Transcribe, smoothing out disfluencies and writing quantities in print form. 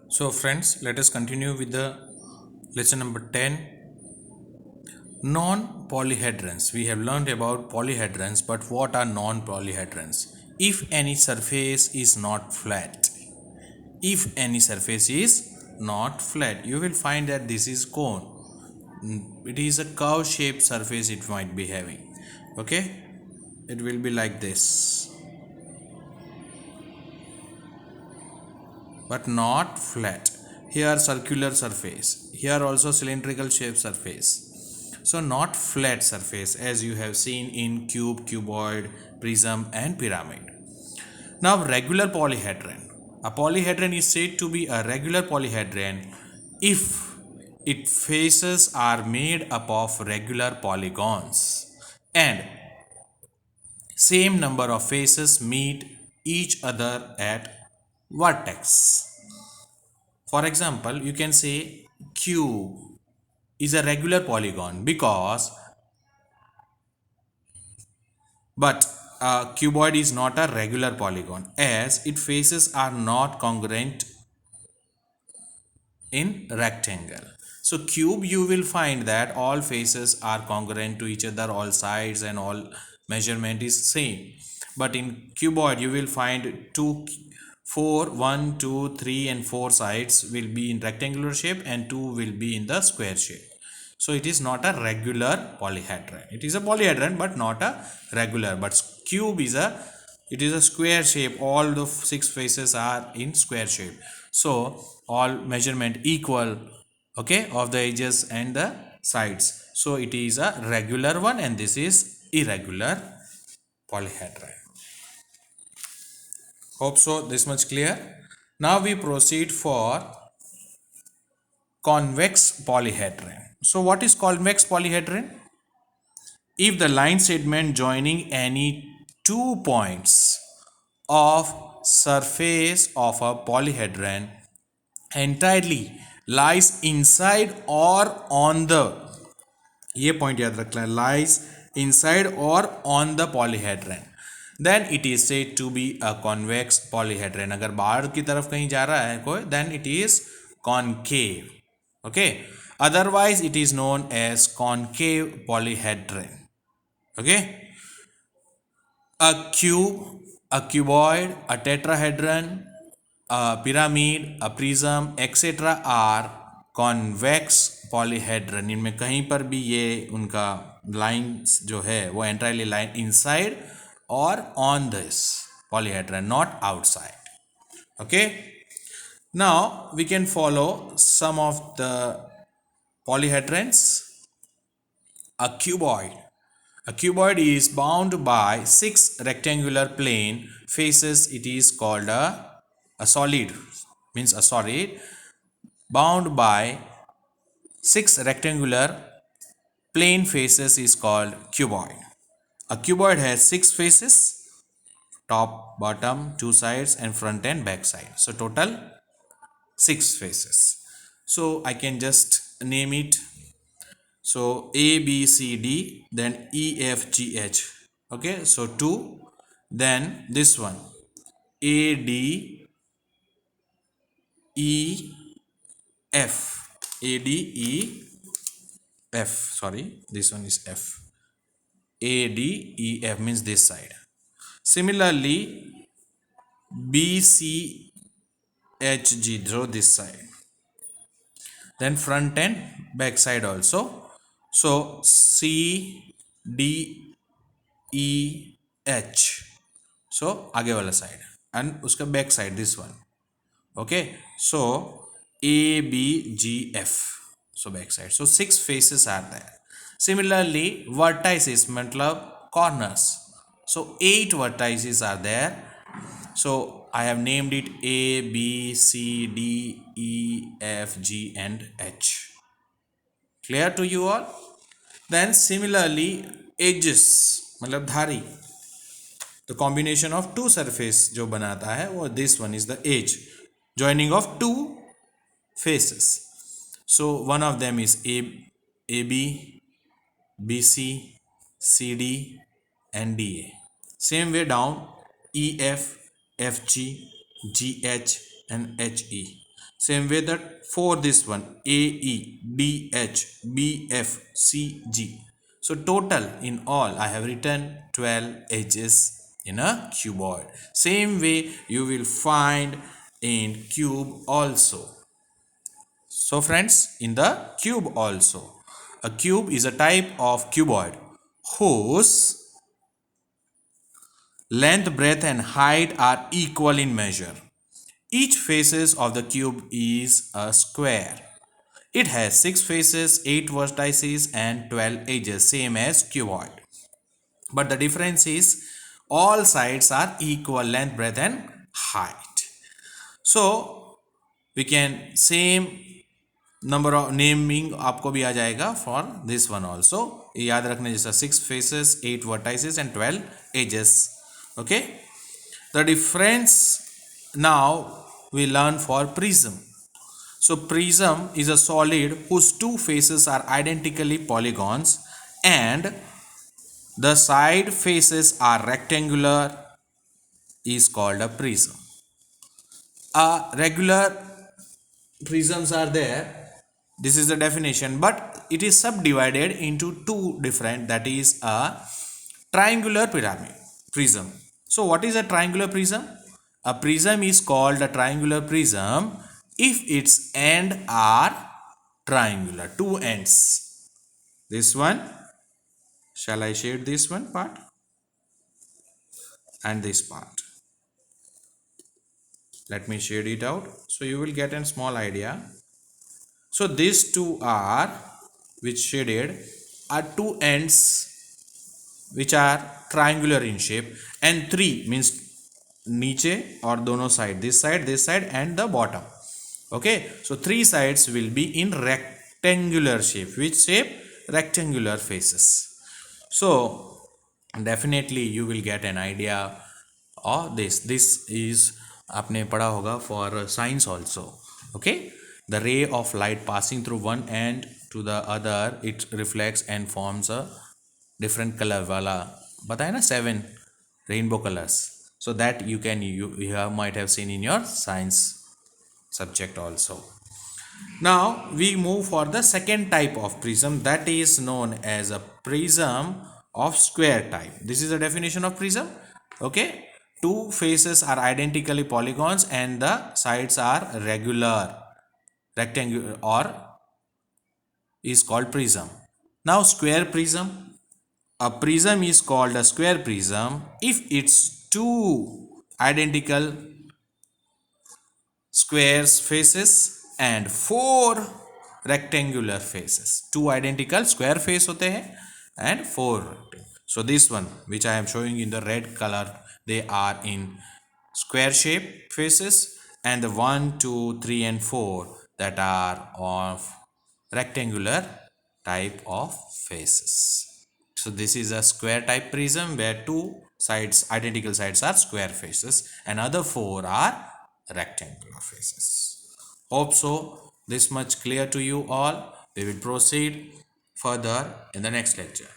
So, friends, let us continue with the lesson number 10, non polyhedrons. We have learned about polyhedrons, but what are non polyhedrons? If any surface is not flat, if any surface is not flat, you will find that this is cone. It is a curve shaped surface it might be having. Okay, it will be like this, but not flat. Here, circular surface, here also cylindrical shaped surface. So not flat surface as you have seen in cube, cuboid, prism and pyramid. Now regular polyhedron. A polyhedron is said to be a regular polyhedron if its faces are made up of regular polygons and same number of faces meet each other at vertex. For example, you can say cube is a regular polygon because but a cuboid is not a regular polygon as its faces are not congruent in rectangle. So cube you will find that all faces are congruent to each other, all sides and all measurement is same. But in cuboid you will find 1, 2, 3 and 4 sides will be in rectangular shape and 2 will be in the square shape. So it is not a regular polyhedron. It is a polyhedron but not a regular. But cube is a square shape. All the 6 faces are in square shape. So all measurement equal, okay, of the edges and the sides. So it is a regular one and this is irregular polyhedron. Hope so this much clear. Now we proceed for convex polyhedron. So what is convex polyhedron? If the line segment joining any 2 points of surface of a polyhedron entirely lies inside or on the, ये point याद रखना है, lies inside or on the polyhedron, then it is said to be a convex polyhedron. अगर बाहर की तरफ कहीं जा रहा है कोई, then it is concave. Okay, otherwise it is known as concave polyhedron. Okay, a cube, a cuboid, a tetrahedron, a pyramid, a prism, etc. are convex polyhedron. इनमें कहीं पर भी ये उनका लाइंस जो है वो एंटायरली लाइन इनसाइड और on this polyhedron, not outside. Okay, now we can follow some of the polyhedrons. A cuboid. A cuboid is bound by 6 rectangular plane faces. It is called a solid, means a solid bound by 6 rectangular plane faces is called cuboid. A cuboid has 6 faces, top, bottom, 2 sides and front and back side. So total 6 faces. So I can just name it. So A, B, C, D, then E, F, G, H. Okay, so 2, then this one A, D, E, F. A, D, E, F. Sorry, this one is F. A, D, E, F means this side. Similarly, B, C, H, G, draw this side. Then front and back side also. So C, D, E, H. So आगे वाला side and उसका back side this one. Okay, so A, B, G, F. So back side. So 6 faces are there. Similarly, vertices matlab corners. So 8 vertices are there. So I have named it A, B, C, D, E, F, G and H. Clear to you all? Then similarly, edges matlab dhari. The combination of two surface जो बनाता है वो this one is the edge joining of two faces. So one of them is AB, BC, CD and DA. Same way down EF, FG, GH and HE. Same way that for this one AE, DH, BF, CG. So total in all I have written 12 edges in a cuboid. Same way you will find in cube also. So friends, in the cube also, a cube is a type of cuboid whose length, breadth and height are equal in measure. Each faces of the cube is a square. It has 6 faces, 8 vertices and 12 edges, same as cuboid. But the difference is all sides are equal length, breadth and height. So we can same number of naming आपको भी आ जाएगा for this one also. याद रखने जैसा 6 faces, 8 vertices and 12 edges. Okay. The difference now we learn for prism. So prism is a solid whose two faces are identically polygons and the side faces are rectangular is called a prism. Regular prisms are there. This is the definition, but it is subdivided into two different, that is a triangular prism. So what is a triangular prism? A prism is called a triangular prism if its end are triangular, two ends. This one, shall I shade this one part and this part? Let me shade it out so you will get a small idea. So these two are, which shaded, are two ends which are triangular in shape, and three means niche or dono side, this side and the bottom. Okay, so three sides will be in rectangular shape. Which shape? Rectangular faces. So definitely you will get an idea of this is आपने पढ़ा होगा for science also. Okay, the ray of light passing through one end to the other, it reflects and forms a different color वाला बताया ना, 7 rainbow colors. So that you can might have seen in your science subject also. Now we move for the second type of prism, that is known as a prism of square type. This is the definition of prism. Okay, two faces are identically polygons and the sides are regular rectangular or is called prism. Now square prism. A prism is called a square prism if its two identical squares faces and four rectangular faces. Two identical square face होते हैं and four. So this one which I am showing in the red color, they are in square shape faces, and the 1, 2, 3 and 4 that are of rectangular type of faces. So this is a square type prism where two sides, identical sides, are square faces and other four are rectangular faces. Hope so this much clear to you all. We will proceed further in the next lecture.